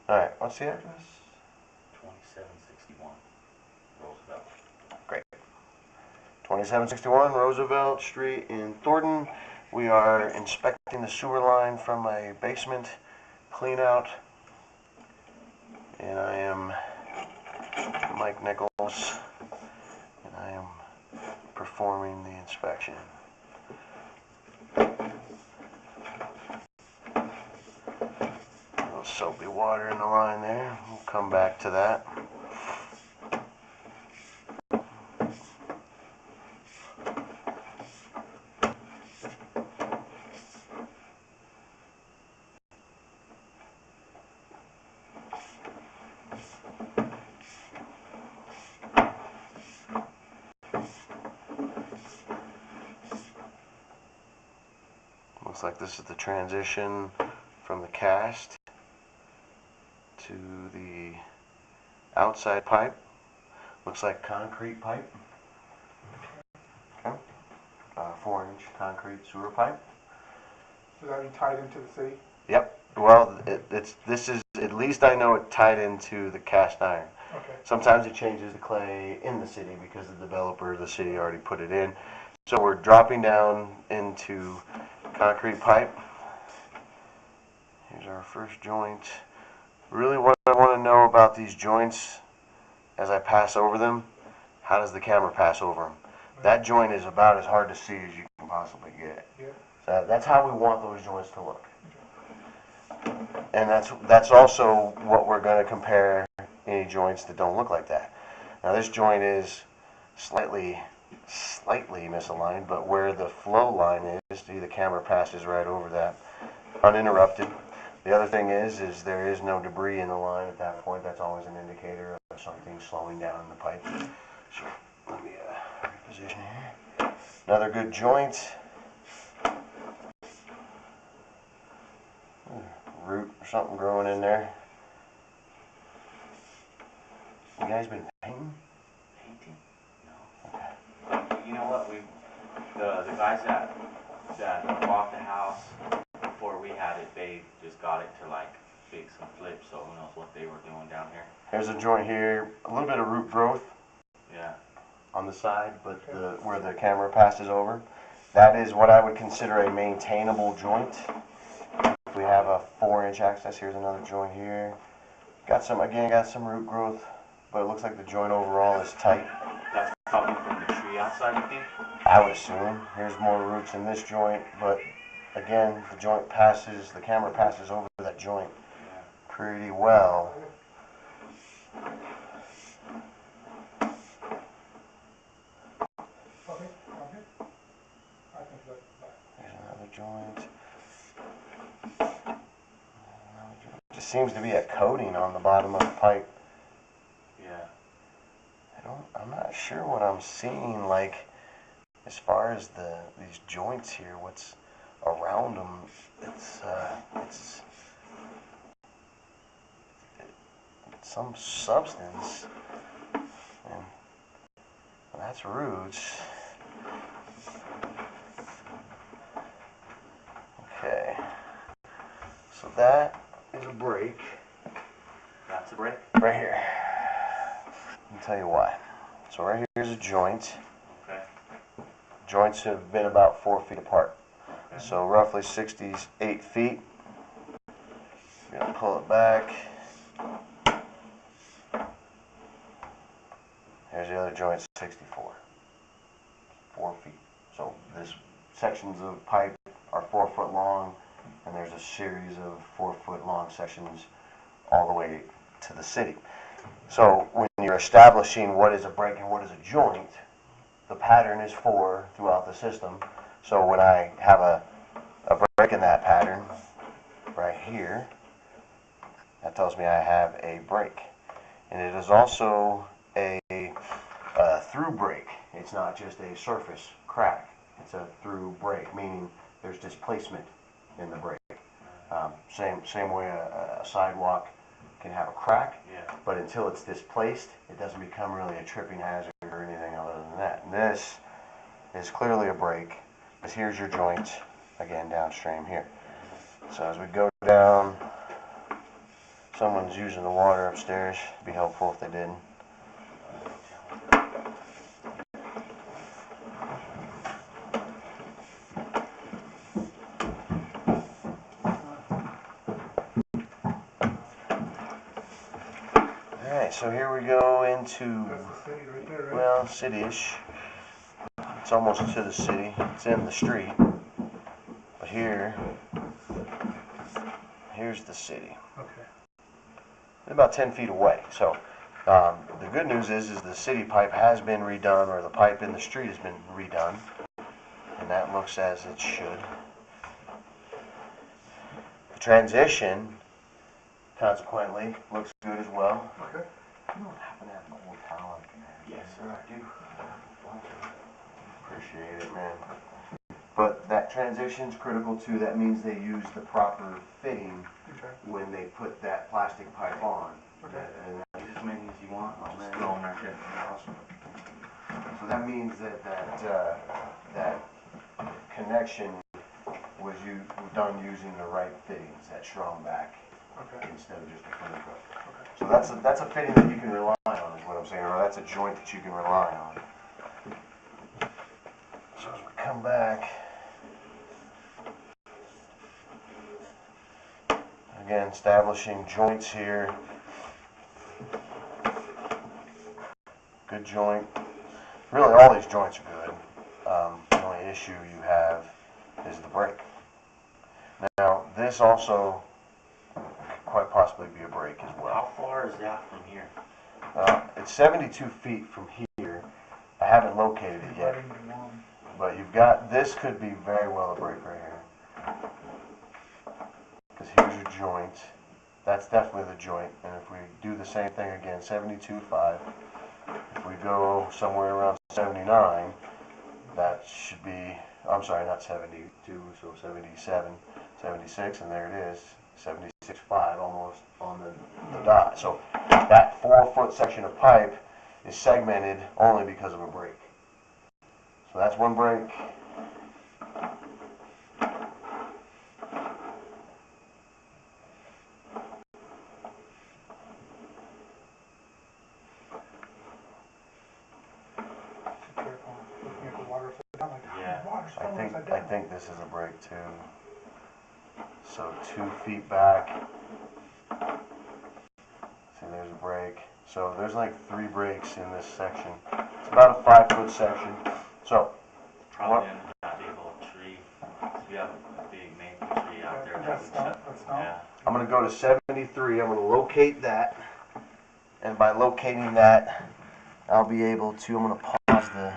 Alright, what's the address? 2761 Roosevelt. Great. 2761 Roosevelt Street in Thornton. We are inspecting the sewer line from my basement clean out. And I am Mike Nichols, and I am performing the inspection. A little soapy water in the line there. We'll come back to that. Looks like this is the transition from the cast to the outside pipe. Looks like concrete pipe. Okay. 4-inch concrete sewer pipe. So that be tied into the city? Yep. Well, this is, at least I know it tied into the cast iron. Okay. Sometimes it changes the clay in the city because the developer, the city already put it in. So we're dropping down into concrete pipe. Here's our first joint. Really what I want to know about these joints as I pass over them, how does the camera pass over them? That joint is about as hard to see as you can possibly get. Yeah. So that's how we want those joints to look. And that's also what we're going to compare any joints that don't look like that. Now this joint is slightly misaligned, but where the flow line is, the camera passes right over that uninterrupted. The other thing is there is no debris in the line at that point. That's always an indicator of something slowing down in the pipe. So let me reposition here. Another good joint. Root or something growing in there. You guys been painting? Painting? No. Okay. You know what? The guys that bought the house before we had it, they just got it to like fix and flip. So who knows what they were doing down here? Here's a joint here. A little bit of root growth. Yeah. On the side, but where the camera passes over, that is what I would consider a maintainable joint. We have a 4-inch access. Here's another joint here. Got some root growth, but it looks like the joint overall is tight. That's probably from the tree outside, you think? I would assume. Here's more roots in this joint, but again, the camera passes over that joint pretty well. Okay. I think that's Here's another joint. Just seems to be a coating on the bottom of the pipe. Yeah. I'm not sure what I'm seeing, like, as far as these joints here, what's around them. It's some substance, and that's roots. Okay, so that is a break. That's a break? Right here. Let me tell you why. So right here's a joint. Okay. Joints have been about 4 feet apart. Okay. So roughly 68 feet. I'm going to pull it back. Here's the other joint, 64. 4 feet. So this sections of pipe are 4 foot long, and there's a series of 4 foot long sections all the way to the city. So when you're establishing what is a break and what is a joint, the pattern is 4 throughout the system. So when I have a break in that pattern right here, that tells me I have a break. And it is also a through break. It's not just a surface crack. It's a through break, meaning there's displacement in the break. Same way a sidewalk can have a crack, but until it's displaced, it doesn't become really a tripping hazard or anything other than that. And this is clearly a break, because here's your joint, again, downstream here. So as we go down someone's using the water upstairs. It'd be helpful if they didn't. Alright, so here we go into, That's the city right there, right? well, city-ish. It's almost to the city. It's in the street. But here's the city. Okay. About 10 feet away. So the good news is the city pipe has been redone, or the pipe in the street has been redone, and that looks as it should. The transition, consequently, looks good as well. Okay. You don't happen to have an old towel? Yes, sir, I do. Appreciate it, man. But that transition's critical too. That means they use the proper fitting Okay. when they put that plastic pipe on. Okay. And As many as you want, oh, I'll man, just throw them right there. awesome. So that means that connection was done using the right fittings that shrunk back Okay. instead of just a front hook. Okay. So that's a fitting that you can rely on, is what I'm saying, or that's a joint that you can rely on. So as we come back, again, establishing joints here. Good joint. Really, all these joints are good. The only issue you have is the brake. Now, this also could quite possibly be a brake as well. How far is that from here? It's 72 feet from here. I haven't located it yet, Right into one. but you've got, this could be very well a brake right here. Because here's your joint. That's definitely the joint. And if we do the same thing again, 72.5, if we go somewhere around 79, that should be, I'm sorry, not 72, so 77, 76, and there it is, 76.5, almost on the dot. So that 4-foot section of pipe is segmented only because of a break. So that's one break. Be careful looking at the water upside down, like, Yeah. the water's I falling think upside I down. think this is a break too. So 2 feet back. See, there's a break. So there's like 3 breaks in this section. It's about a 5-foot section. So Probably under that big old tree. We have a big maple tree out there. That's stone, that's stone. Yeah. I'm going to go to 73. I'm going to locate that. And by locating that, I'll be able to, I'm going to pause the